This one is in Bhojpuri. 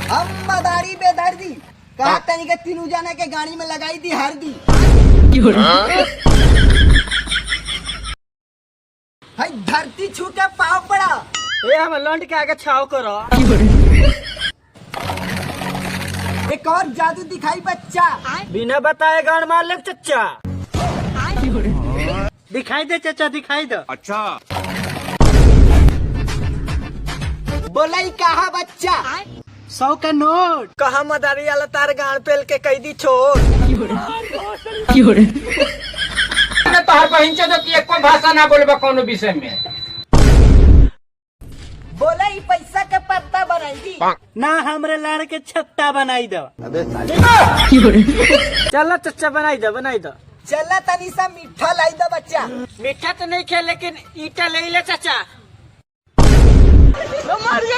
हम मदारी बेदर्दी कहा तनी के तीनों जाने के गाड़ी में लगाई दी हल्दी। भाई धरती छू के पाव पड़ा। ए हम लौंड के आगे छाव करो। एक और जादू दिखाई बच्चा। बिना बताए गाड़ मार ले चच्चा। दिखाई दे चचा दिखाई दो। अच्छा बोला ही कहा बच्चा। 100 का नोट। कहा मदारी वाला तार गाड़ पेल के कह दी छोड़। तोहर बहिन से तो कि एको भाषा ना बोलबा कोनो विषय में। बोला ही पैसा के पत्ता बनाई दी। ना हमरे लाड़ के छत्ता बनाई दो। चलो चच्चा बनाई दो। चला तनी सा मीठा लाई दो बच्चा। मीठा तो नहीं खे लेकिन ईटा ले ले चाचा। मार गया